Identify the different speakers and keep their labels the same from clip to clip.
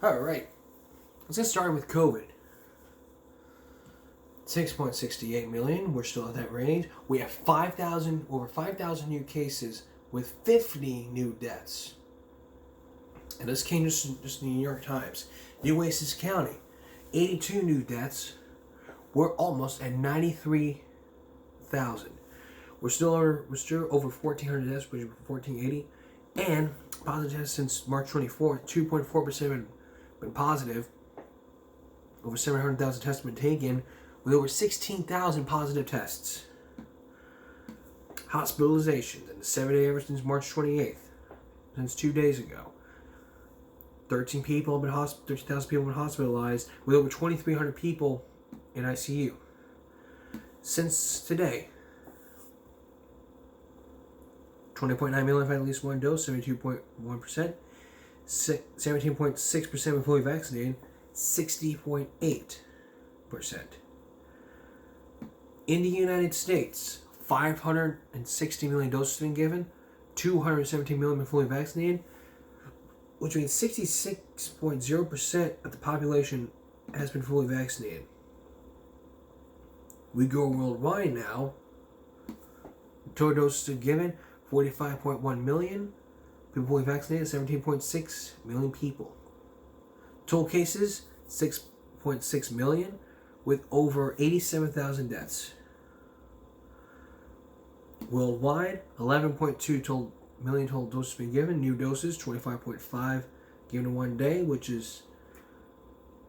Speaker 1: All right, let's get started with COVID. 6.68 million. We're still at that range. We have over 5,000 new cases with 50 new deaths. And this came just in the New York Times. New Oasis County, 82 new deaths. We're almost at 93,000. We're still over 1,400 deaths, which is 1,480. And positive tests since March 24th, 2.4% have been positive. Over 700,000 tests have been taken, with over 16,000 positive tests. Hospitalizations in the 7-day average since March 28th, since 2 days ago. 13,000 people have been hospitalized, with over 2,300 people in ICU. Since today, 20.9 million have had at least one dose, 72.1%, 17.6% were fully vaccinated, 60.8%. In the United States, 560 million doses have been given, 217 million have been fully vaccinated, which means 66.0% of the population has been fully vaccinated. We go worldwide now. Total doses are given, 45.1 million. People fully vaccinated, 17.6 million people. Total cases, 6.6 million, with over 87,000 deaths. Worldwide, 11.2 million total doses have been given. New doses, 25.5 given in 1 day,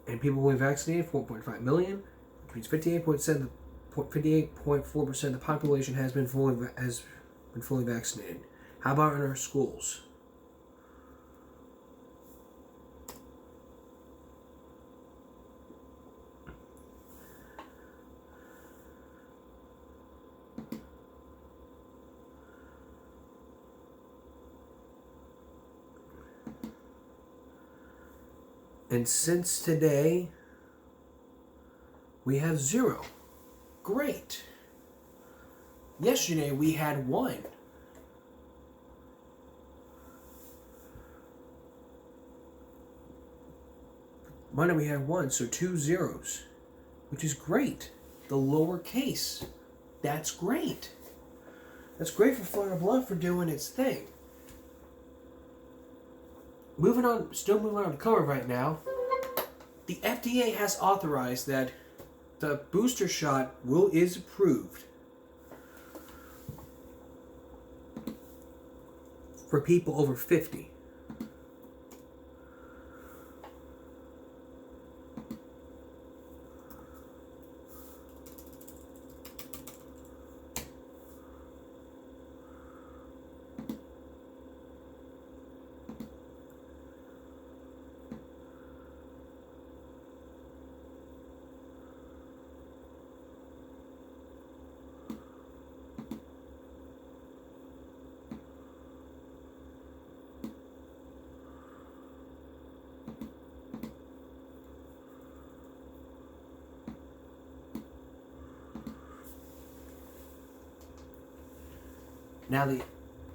Speaker 1: and people fully vaccinated, 4.5 million, which means 58.4% of the population has been fully vaccinated. How about in our schools? And since today, we have 0. Great. Yesterday we had 1. Monday we had 1, so 2 zeros, which is great. The lower case, that's great. That's great for Florida Blood for doing its thing. Moving on to COVID right now. The FDA has authorized that the booster shot is approved for people over 50.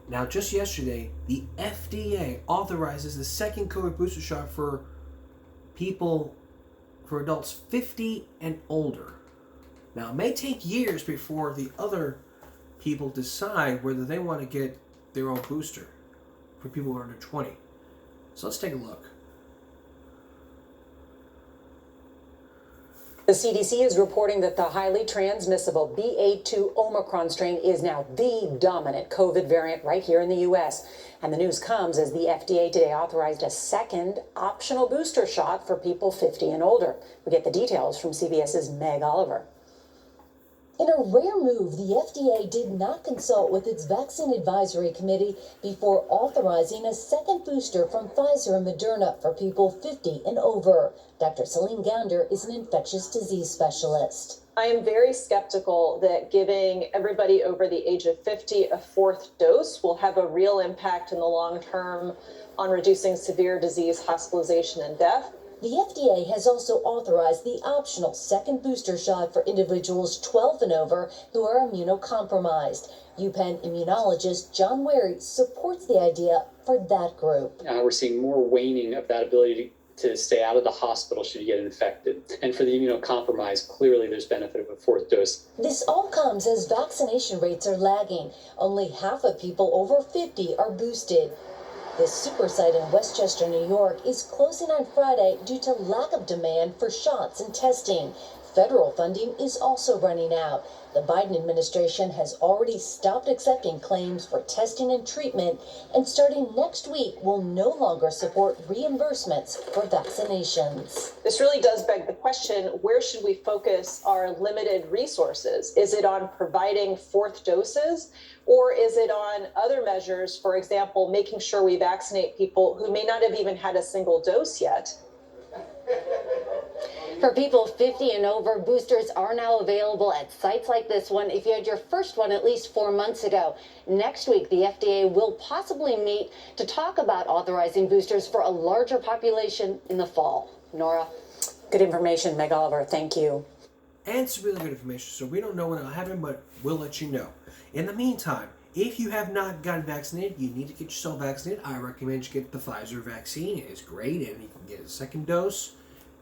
Speaker 1: Now, just yesterday, the FDA authorizes the second COVID booster shot for adults 50 and older. Now, it may take years before the other people decide whether they want to get their own booster for people who are under 20. So let's take a look.
Speaker 2: The CDC is reporting that the highly transmissible BA.2 Omicron strain is now the dominant COVID variant right here in the U.S. And the news comes as the FDA today authorized a second optional booster shot for people 50 and older. We get the details from CBS's Meg Oliver.
Speaker 3: In a rare move, the FDA did not consult with its Vaccine Advisory Committee before authorizing a second booster from Pfizer and Moderna for people 50 and over. Dr. Celine Gander is an infectious disease specialist.
Speaker 4: I am very skeptical that giving everybody over the age of 50 a fourth dose will have a real impact in the long term on reducing severe disease, hospitalization, and death.
Speaker 3: The FDA has also authorized the optional second booster shot for individuals 12 and over who are immunocompromised. UPenn immunologist John Wary supports the idea for that group.
Speaker 5: We're seeing more waning of that ability to stay out of the hospital should you get infected. And for the immunocompromised, clearly there's benefit of a fourth dose.
Speaker 3: This all comes as vaccination rates are lagging. Only half of people over 50 are boosted. This super site in Westchester, New York is closing on Friday due to lack of demand for shots and testing. Federal funding is also running out. The Biden administration has already stopped accepting claims for testing and treatment, and starting next week will no longer support reimbursements for vaccinations.
Speaker 4: This really does beg the question, where should we focus our limited resources? Is it on providing fourth doses, or is it on other measures, for example, making sure we vaccinate people who may not have even had a single dose yet?
Speaker 6: For people 50 and over, boosters are now available at sites like this one if you had your first one at least 4 months ago. Next week, the FDA will possibly meet to talk about authorizing boosters for a larger population in the fall. Nora?
Speaker 2: Good information, Meg Oliver. Thank you.
Speaker 1: And some really good information. So we don't know when it'll happen, but we'll let you know. In the meantime, if you have not gotten vaccinated, you need to get yourself vaccinated. I recommend you get the Pfizer vaccine. It is great, and you can get a second dose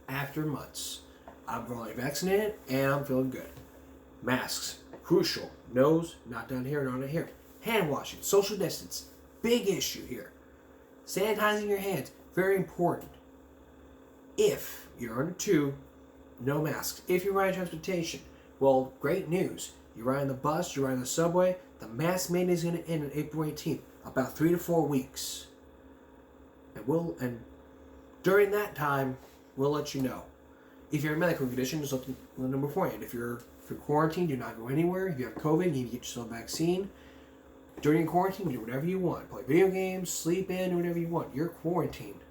Speaker 1: after months. I'm fully vaccinated, and I'm feeling good. Masks, crucial. Nose, not down here, not in here. Hand washing, social distance, big issue here. Sanitizing your hands, very important. If you're under 2, no masks. If you're riding transportation, well, great news. You're riding the bus, you're riding the subway, the mask mandate is going to end on April 18th, about 3 to 4 weeks. And during that time, we'll let you know. If you're in a medical condition, just let them know beforehand. If you're quarantined, do not go anywhere. If you have COVID, you need to get yourself a vaccine. During your quarantine, do whatever you want. Play video games, sleep in, do whatever you want. You're quarantined.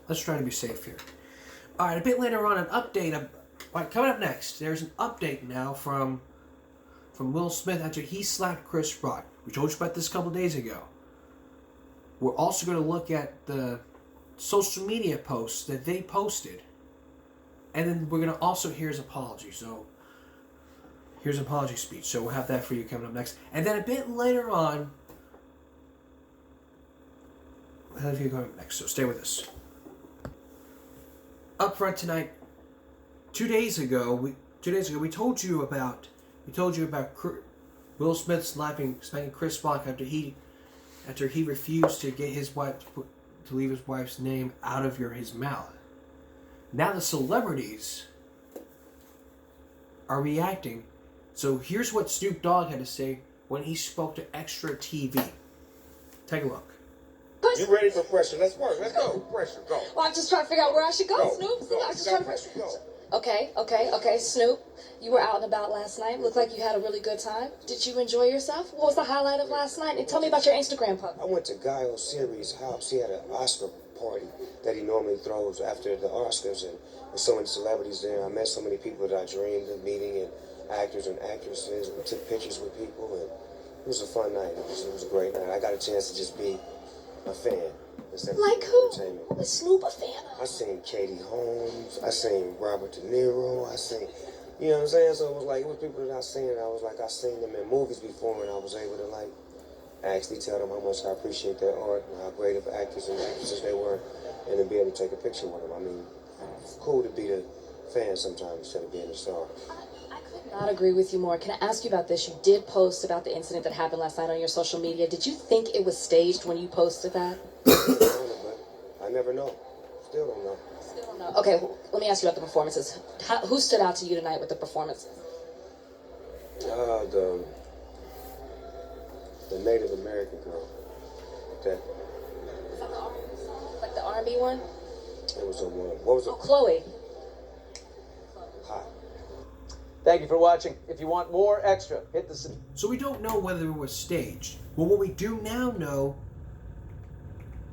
Speaker 1: Let's try to be safe here. All right, a bit later on, an update. All right, coming up next, there's an update now from Will Smith after he slapped Chris Rock. We told you about this a couple days ago. We're also going to look at the social media posts that they posted. And then we're going to also hear his apology. So, here's an apology speech. So, we'll have that for you coming up next. And then a bit later on, we'll have you coming up next. So, stay with us. Up front tonight, 2 days ago, we told you about Will Smith spanking Chris Rock after he refused to get his wife to leave his wife's name out of his mouth. Now the celebrities are reacting. So here's what Snoop Dogg had to say when he spoke to Extra TV. Take a look.
Speaker 7: You ready for pressure? Let's work. Let's go. Pressure, go.
Speaker 8: Well, I'm just trying to figure out where I should go, Snoop.
Speaker 7: Go.
Speaker 8: I'm just trying to
Speaker 7: Pressure, go.
Speaker 8: Okay, Snoop. You were out and about last night. Looked like you had a really good time. Did you enjoy yourself? What was the highlight of last night? And tell me about your Instagram post.
Speaker 7: I went to Guy O'Seri's house. He had an Oscar party that he normally throws after the Oscars, and there's so many celebrities there. I met so many people that I dreamed of meeting, and actors and actresses. We took pictures with people, and it was a fun night. It was a great night. I got a chance to just be a fan.
Speaker 8: Like who? Who is Snoop a fan of?
Speaker 7: I seen Katie Holmes. I seen Robert De Niro. I seen, you know what I'm saying? So it was people that I seen. I seen them in movies before, and I was able to actually tell them how much I appreciate their art and how great of actors and actresses they were, and to be able to take a picture with them. I mean, it's cool to be the fan sometimes instead of being the star.
Speaker 8: I could not agree with you more. Can I ask you about this? You did post about the incident that happened last night on your social media. Did you think it was staged when you posted that?
Speaker 7: I never know. Still don't know.
Speaker 8: Okay, let me ask you about the performances. Who stood out to you tonight with the performances?
Speaker 7: The Native American girl. That.
Speaker 8: Is that the R&B song? Like the R&B one?
Speaker 7: It was a woman. What was it?
Speaker 8: Oh, Chloe.
Speaker 7: Hot.
Speaker 9: Thank you for watching. If you want more extra, hit the...
Speaker 1: So we don't know whether it was staged. Well, what we do now know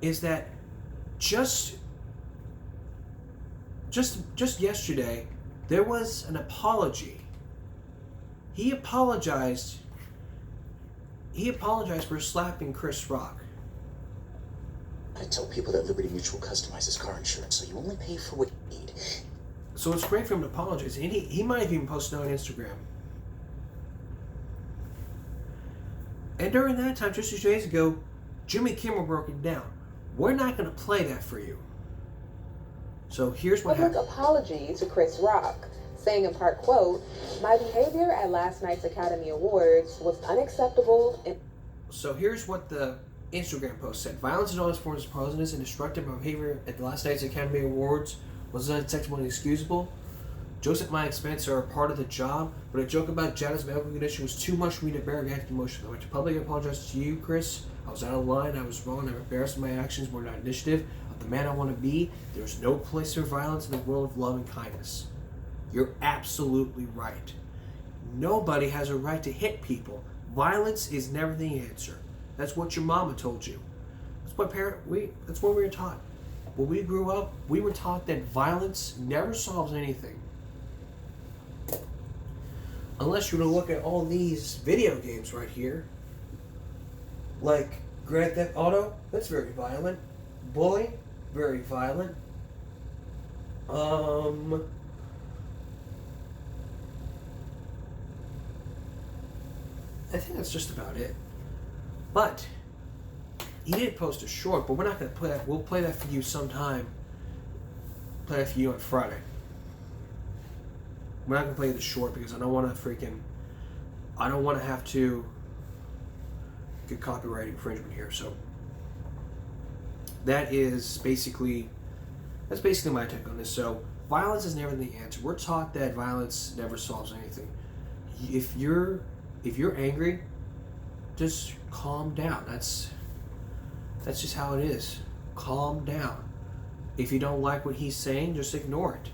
Speaker 1: is that just yesterday, there was an apology. He apologized for slapping Chris Rock.
Speaker 10: I tell people that Liberty Mutual customizes car insurance, so you only pay for what you need.
Speaker 1: So it's great for him to apologize. And he might have even posted on Instagram. And during that time, just 2 days ago, Jimmy Kimmel broke it down. We're not going to play that for you. So here's what
Speaker 11: Public
Speaker 1: happened.
Speaker 11: apology to Chris Rock, saying in part, quote, "My behavior at last night's Academy Awards was unacceptable and..."
Speaker 1: So here's what the Instagram post said. Violence in all its forms, poisonous and destructive behavior at the last night's Academy Awards was unacceptable and inexcusable. Jokes at my expense are a part of the job, but a joke about Jada's medical condition was too much for me to bear. I reacted emotionally. I went to public apologize to you, Chris. I was out of line. I was wrong. I'm embarrassed of my actions were not initiative of the man I want to be. There's no place for violence in the world of love and kindness. You're absolutely right. Nobody has a right to hit people. Violence is never the answer. That's what your mama told you. That's what that's what we were taught. When we grew up, we were taught that violence never solves anything. Unless you're going to look at all these video games right here. Like Grand Theft Auto, that's very violent. Bully, very violent. I think that's just about it. But he did post a short, but we're not going to play that. We'll play that for you sometime. Play that for you on Friday. We're not going to play the short because I don't want to have to get copyright infringement here. So that's basically my take on this. So violence is never the answer. We're taught that violence never solves anything. If you're angry, just calm down. That's just how it is. Calm down. If you don't like what he's saying, just ignore it.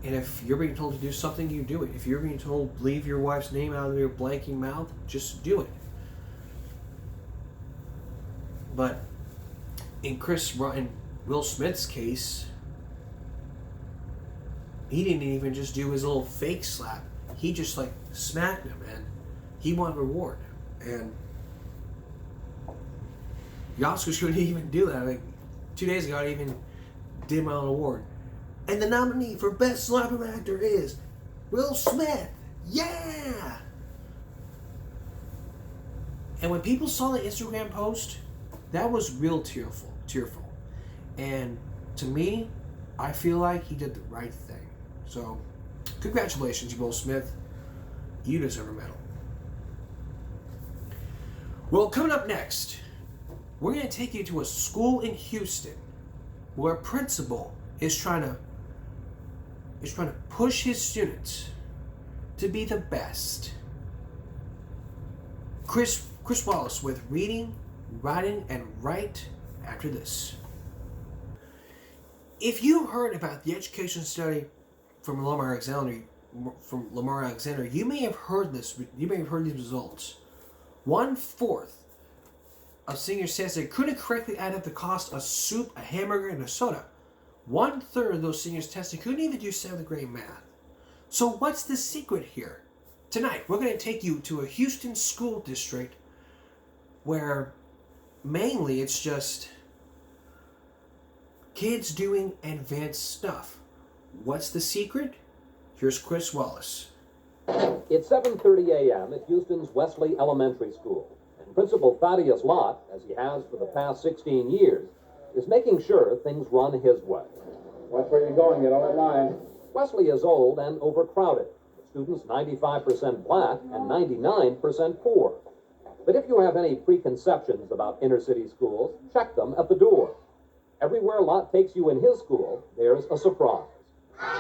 Speaker 1: And if you're being told to do something, you do it. If you're being told leave your wife's name out of your blanking mouth, just do it. But in Will Smith's case, he didn't even just do his little fake slap. He just smacked him, and he won a reward. And the Oscars couldn't even do that. 2 days ago, I even did my own award. And the nominee for Best Supporting Actor is Will Smith. Yeah! And when people saw the Instagram post, that was real tearful. And to me, I feel like he did the right thing. So, congratulations, Will Smith. You deserve a medal. Well, coming up next, we're going to take you to a school in Houston where a principal is trying to push his students to be the best. Chris Wallace with Reading, Writing, and Write after this. If you heard about the education study from Lamar Alexander, you may have heard this. You may have heard these results. 1/4 of seniors says they couldn't correctly add up the cost of soup, a hamburger, and a soda. 1/3 of those seniors tested couldn't even do 7th grade math. So what's the secret here? Tonight, we're going to take you to a Houston school district where mainly it's just kids doing advanced stuff. What's the secret? Here's Chris Wallace.
Speaker 9: It's 7:30 a.m. at Houston's Wesley Elementary School, and Principal Thaddeus Lott, as he has for the past 16 years, is making sure things run his way.
Speaker 12: Watch where you're going, get on that line.
Speaker 9: Wesley is old and overcrowded, with students 95% black and 99% poor. But if you have any preconceptions about inner-city schools, check them at the door. Everywhere Lott takes you in his school, there's a surprise.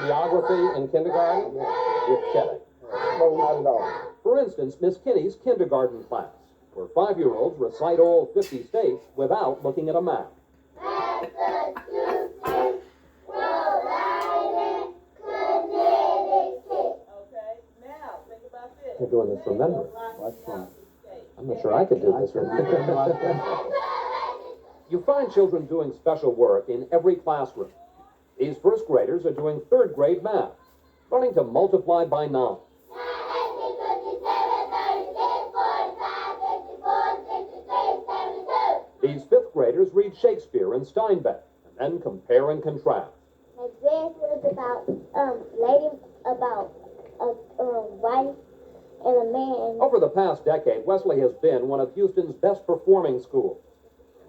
Speaker 12: Geography in kindergarten?
Speaker 9: You're kidding.
Speaker 12: No, not at all.
Speaker 9: For instance, Miss Kinney's kindergarten class, where 5-year-olds recite all 50 states without looking at a map. You're doing this from memory. I'm not sure I could do this. You find children doing special work in every classroom. These first graders are doing 3rd grade math, learning to multiply by 9. These 5th graders read Shakespeare and Steinbeck, and then compare and contrast.
Speaker 13: My grade was about wife and a man.
Speaker 9: Over the past decade, Wesley has been one of Houston's best performing schools.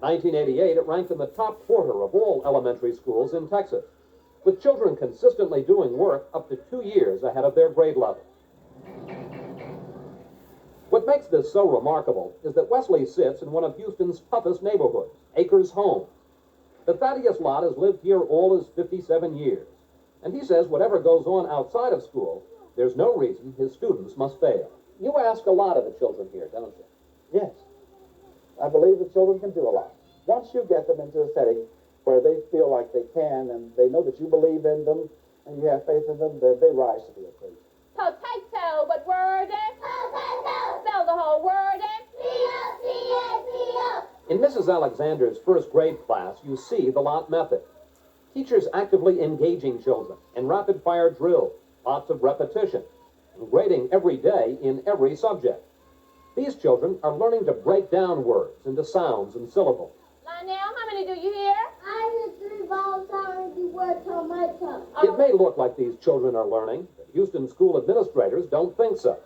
Speaker 9: In 1988, it ranked in the top quarter of all elementary schools in Texas, with children consistently doing work up to 2 years ahead of their grade level. What makes this so remarkable is that Wesley sits in one of Houston's toughest neighborhoods, Acres Homes. But Thaddeus Lott has lived here all his 57 years, and he says whatever goes on outside of school, there's no reason his students must fail. You ask a lot of the children here, don't you?
Speaker 12: Yes. I believe the children can do a lot. Once you get them into a setting where they feel like they can and they know that you believe in them and you have faith in them, they rise to the occasion.
Speaker 13: Potato, what word is? Potato. Spell the whole word is? P-O-T-A-T-O.
Speaker 9: In Mrs. Alexander's first grade class, you see the Lott method. Teachers actively engaging children in rapid-fire drills, lots of repetition, and grading every day in every subject. These children are learning to break down words into sounds and syllables.
Speaker 13: Lionel, how many do you hear? I hear 3 vowels, the words on my tongue.
Speaker 9: It may look like these children are learning, but Houston school administrators don't think so.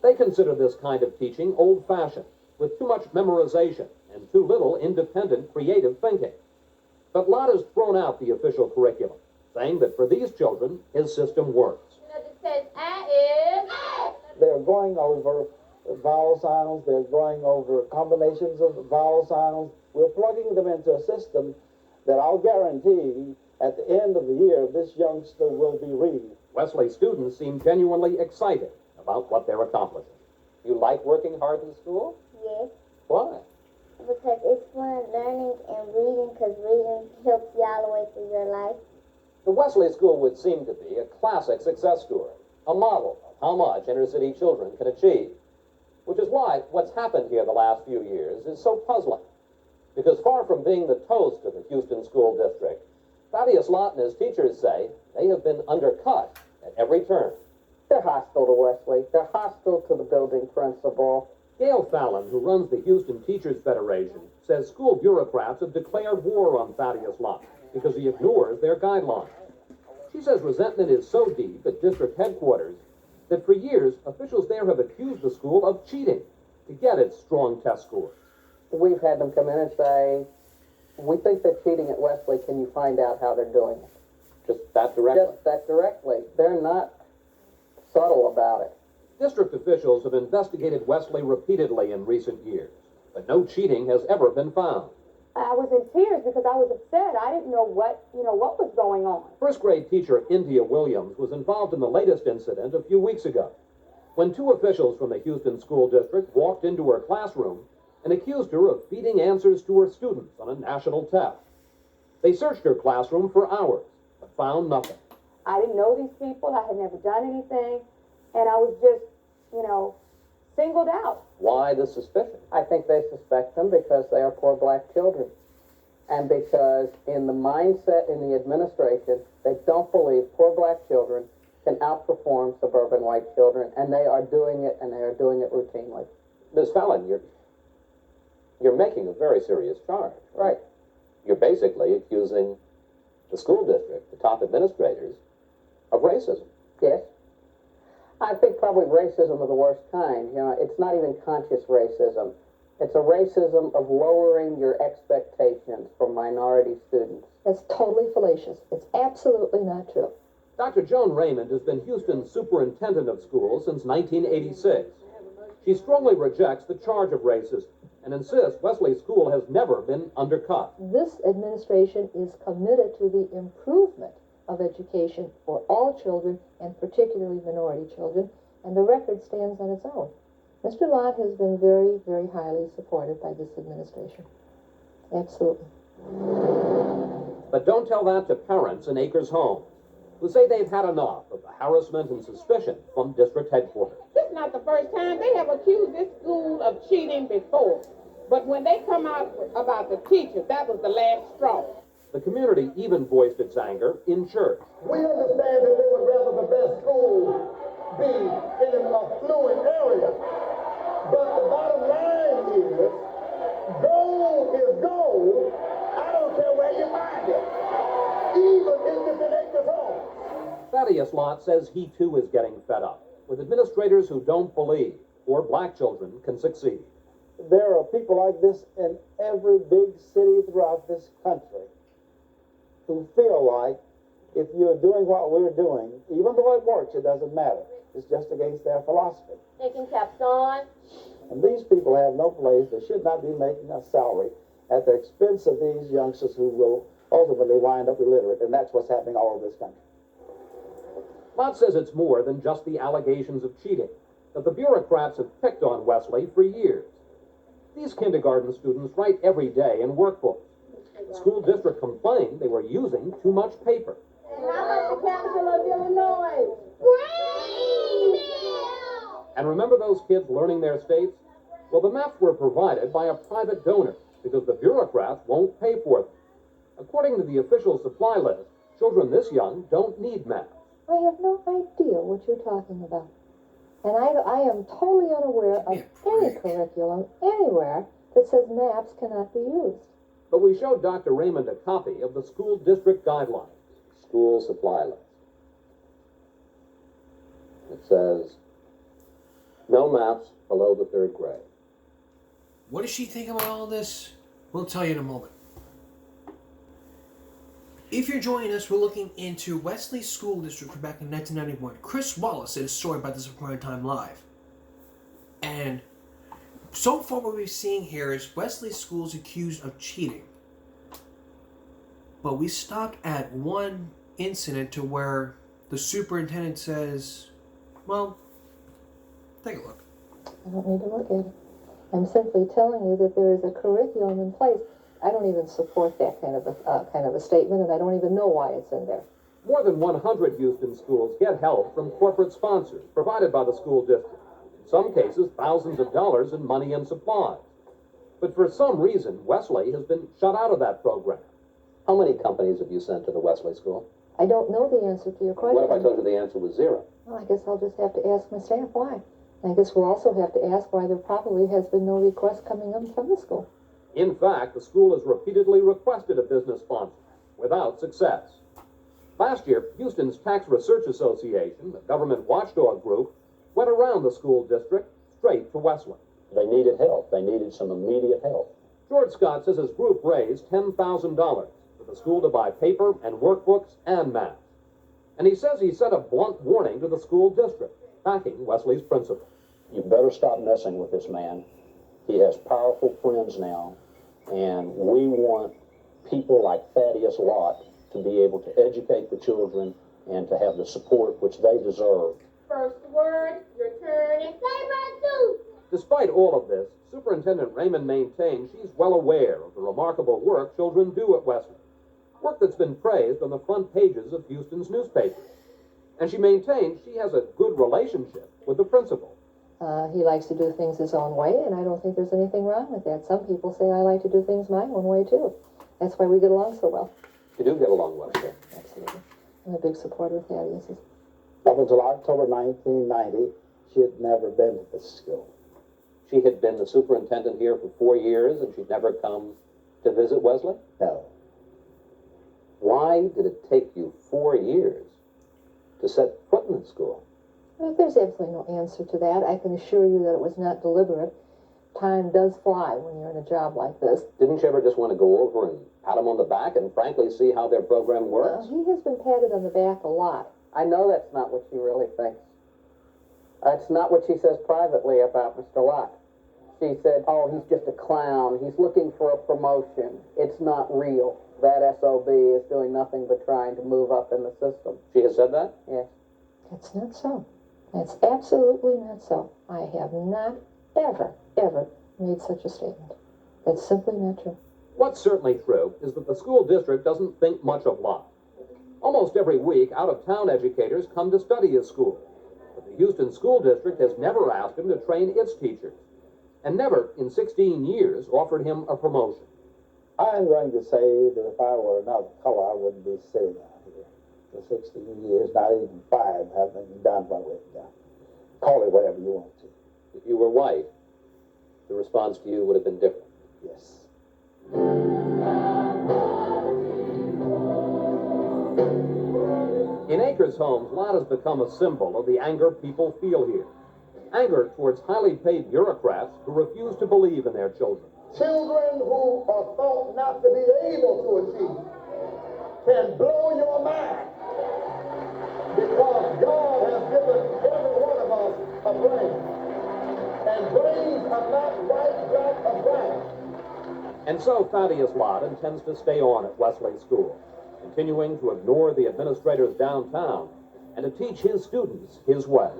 Speaker 9: They consider this kind of teaching old-fashioned, with too much memorization and too little independent, creative thinking. But Lott has thrown out the official curriculum, saying that for these children, his system works.
Speaker 13: You know, it says A is...
Speaker 12: They're going over vowel sounds, they're going over combinations of vowel sounds. We're plugging them into a system that I'll guarantee at the end of the year, this youngster will be reading.
Speaker 9: Wesley students seem genuinely excited about what they're accomplishing. You like working hard in school?
Speaker 13: Yes,
Speaker 9: Why?
Speaker 13: because it's fun learning and reading, because reading helps you all the way through your life.
Speaker 9: The Wesley School would seem to be a classic success story, a model of how much inner-city children can achieve, which is why what's happened here the last few years is so puzzling. Because far from being the toast of the Houston School District, Thaddeus Lott and his teachers say they have been undercut at every turn.
Speaker 12: They're hostile to Wesley. They're hostile to the building principal.
Speaker 9: Gail Fallon, who runs the Houston Teachers Federation, says school bureaucrats have declared war on Thaddeus Lott because he ignores their guidelines. She says resentment is so deep at district headquarters that for years, officials there have accused the school of cheating to get its strong test scores.
Speaker 12: We've had them come in and say, we think they're cheating at Wesley. Can you find out how they're doing it?
Speaker 9: Just that directly.
Speaker 12: Just that directly. They're not subtle about it.
Speaker 9: District officials have investigated Wesley repeatedly in recent years, but no cheating has ever been found.
Speaker 14: I was in tears because I was upset. I didn't know what was going on.
Speaker 9: First grade teacher India Williams was involved in the latest incident a few weeks ago, when 2 officials from the Houston School District walked into her classroom and accused her of feeding answers to her students on a national test. They searched her classroom for hours, but found nothing.
Speaker 14: I didn't know these people. I had never done anything. And I was just, singled out.
Speaker 9: Why the suspicion?
Speaker 12: I think they suspect them because they are poor black children. And because in the mindset in the administration, they don't believe poor black children can outperform suburban white children, and they are doing it, and they are doing it routinely.
Speaker 9: Ms. Fallon, you're making a very serious charge.
Speaker 12: Right.
Speaker 9: You're basically accusing the school district, the top administrators, of racism.
Speaker 12: Yes. I think probably racism of the worst kind. It's not even conscious racism. It's a racism of lowering your expectations from minority students.
Speaker 15: That's totally fallacious. It's absolutely not true.
Speaker 9: Dr. Joan Raymond has been Houston's superintendent of schools since 1986. She strongly rejects the charge of racism and insists Wesley School has never been undercut.
Speaker 15: This administration is committed to the improvement of education for all children, and particularly minority children, and the record stands on its own. Mr. Lott has been very, very highly supported by this administration. Absolutely.
Speaker 9: But don't tell that to parents in Acres Homes, who say they've had enough of the harassment and suspicion from district headquarters.
Speaker 16: This is not the first time. They have accused this school of cheating before. But when they come out about the teachers, that was the last straw.
Speaker 9: The community even voiced its anger in church.
Speaker 17: We understand that they would rather the best school be in an affluent area. But the bottom line is, gold is gold. I don't care where you find it. Even in this Acres Home.
Speaker 9: Thaddeus Lott says he too is getting fed up with administrators who don't believe poor black children can succeed.
Speaker 18: There are people like this in every big city throughout this country who feel like if you're doing what we're doing, even though it works, it doesn't matter. It's just against their philosophy.
Speaker 14: Taking caps on.
Speaker 18: And these people have no place. They should not be making a salary at the expense of these youngsters who will ultimately wind up illiterate. And that's what's happening all over this country.
Speaker 9: Lott says it's more than just the allegations of cheating, that the bureaucrats have picked on Wesley for years. These kindergarten students write every day in workbooks. The school district complained they were using too much paper.
Speaker 14: And how about the capital of Illinois?
Speaker 9: And remember those kids learning their states? Well, the maps were provided by a private donor because the bureaucrats won't pay for them. According to the official supply list, children this young don't need maps.
Speaker 15: I have no idea what you're talking about. And I am totally unaware of any curriculum anywhere that says maps cannot be used.
Speaker 9: But we showed Dr. Raymond a copy of the school district guidelines. School supply list. It says, no maps below the 3rd grade.
Speaker 1: What does she think about all this? We'll tell you in a moment. If you're joining us, we're looking into Wesley School District from back in 1991. Chris Wallace did a story about this on Prime Time Live. And so far what we're seeing here is Wesley School's accused of cheating. But we stopped at one incident to where the superintendent says, well, take a look.
Speaker 15: I don't need to look at it. I'm simply telling you that there is a curriculum in place. I don't even support that kind of a statement, and I don't even know why it's in there.
Speaker 9: More than 100 Houston schools get help from corporate sponsors provided by the school district. In some cases, thousands of dollars in money and supplies. But for some reason, Wesley has been shut out of that program. How many companies have you sent to the Wesley School?
Speaker 15: I don't know the answer to your question.
Speaker 9: What if I told you the answer was 0?
Speaker 15: Well, I guess I'll just have to ask my staff why. And I guess we'll also have to ask why there probably has been no request coming in from the school.
Speaker 9: In fact, the school has repeatedly requested a business sponsor, without success. Last year, Houston's Tax Research Association, a government watchdog group, went around the school district straight to Wesley. They needed help. They needed some immediate help. George Scott says his group raised $10,000 for the school to buy paper and workbooks and maps. And he says he sent a blunt warning to the school district, backing Wesley's principal.
Speaker 19: You better stop messing with this man. He has powerful friends now, and we want people like Thaddeus Lott to be able to educate the children and to have the support which they deserve.
Speaker 14: First word, your turn, and say
Speaker 9: Despite all of this, Superintendent Raymond maintains she's well aware of the remarkable work children do at Wesley, work that's been praised on the front pages of Houston's newspapers. And she maintains she has a good relationship with the principal.
Speaker 15: He likes to do things his own way, and I don't think there's anything wrong with that. Some people say I like to do things my own way, too. That's why we get along so well.
Speaker 9: You do get along well, sir.
Speaker 15: Absolutely. I'm a big supporter of Thaddeus's.
Speaker 18: Up until October 1990, she had never been to this school.
Speaker 9: She had been the superintendent here for 4 years, and she'd never come to visit Wesley?
Speaker 18: No.
Speaker 9: Why did it take you 4 years to set foot in the school?
Speaker 15: Well, there's absolutely no answer to that. I can assure you that it was not deliberate. Time does fly when you're in a job like this.
Speaker 9: Didn't you ever just want to go over and pat him on the back and frankly see how their program works?
Speaker 15: He has been patted on the back a lot.
Speaker 12: I know that's not what she really thinks. That's not what she says privately about Mr. Lott. She said, oh, he's just a clown. He's looking for a promotion. It's not real. That SOB is doing nothing but trying to move up in the system.
Speaker 9: She has said that?
Speaker 12: Yes.
Speaker 15: That's not so. That's absolutely not so. I have not ever made such a statement. That's simply not true.
Speaker 9: What's certainly true is that the school district doesn't think much of Lott. Almost every week, out-of-town educators come to study his school. But the Houston School District has never asked him to train its teachers, and never, in 16 years, offered him a promotion.
Speaker 18: I'm going to say that if I were another color, I wouldn't be sitting out here. For 16 years, not even 5, haven't done what we've done. Call it whatever you want to.
Speaker 9: If you were white, the response to you would have been different.
Speaker 18: Yes.
Speaker 9: In Acres, his homes, Lott has become a symbol of the anger people feel here. Anger towards highly paid bureaucrats who refuse to believe in their children.
Speaker 17: Children who are thought not to be able to achieve can blow your mind because God has given every one of us a brain. And brains are not white, black, or brown.
Speaker 9: And so Thaddeus Lott intends to stay on at Wesley School, continuing to ignore the administrators downtown and to teach his students his way.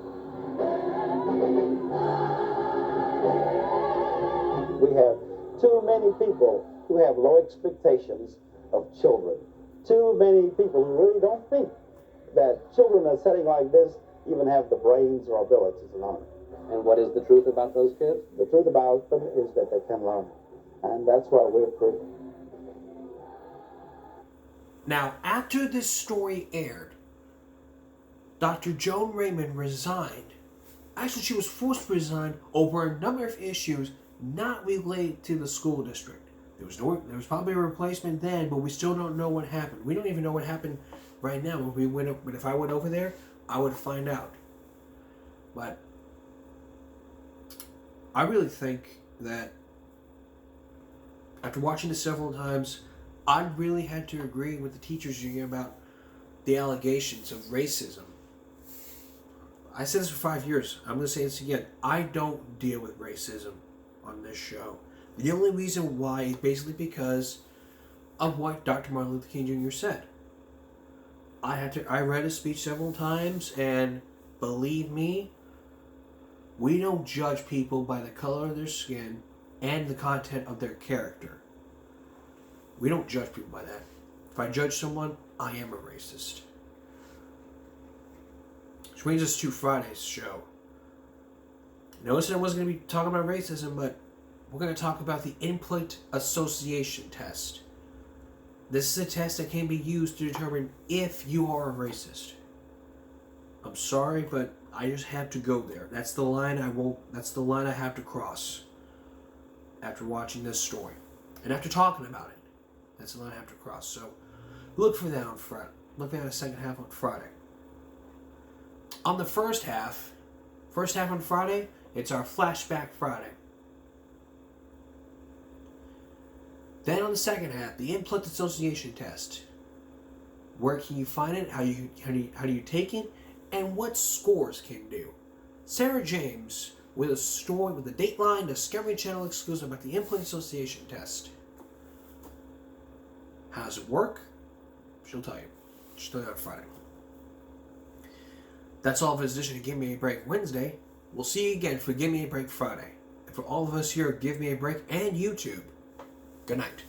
Speaker 18: We have too many people who have low expectations of children. Too many people who really don't think that children in a setting like this even have the brains or abilities to learn.
Speaker 9: And what is the truth about those kids?
Speaker 18: The truth about them is that they can learn. And that's what we're proving.
Speaker 1: Now, after this story aired, Dr. Joan Raymond resigned. Actually, she was forced to resign over a number of issues not related to the school district. There was probably a replacement then, but we still don't know what happened. We don't even know what happened right now. But if I went over there, I would find out. But I really think that after watching this several times, I really had to agree with the teachers union about the allegations of racism. I said this for 5 years. I'm going to say this again. I don't deal with racism on this show. The only reason why is basically because of what Dr. Martin Luther King Jr. said. I read his speech several times, and believe me, we don't judge people by the color of their skin and the content of their character. We don't judge people by that. If I judge someone, I am a racist. Which brings us to Friday's show. Notice I wasn't going to be talking about racism, but we're going to talk about the Input Association Test. This is a test that can be used to determine if you are a racist. I'm sorry, but I just have to go there. That's the line I have to cross after watching this story. And after talking about it. That's the line I have to cross. So look for that on Friday. Look for that in the second half on Friday. On the first half on Friday, it's our Flashback Friday. Then on the second half, the Input Association Test. Where can you find it? How do you take it? And what scores can do. Sarah James with a story with a Dateline Discovery Channel exclusive about the Input Association Test. How does it work? She'll tell you. She'll tell you on Friday. That's all for this edition of Give Me a Break Wednesday. We'll see you again for Give Me a Break Friday. And for all of us here at Give Me a Break and YouTube, good night.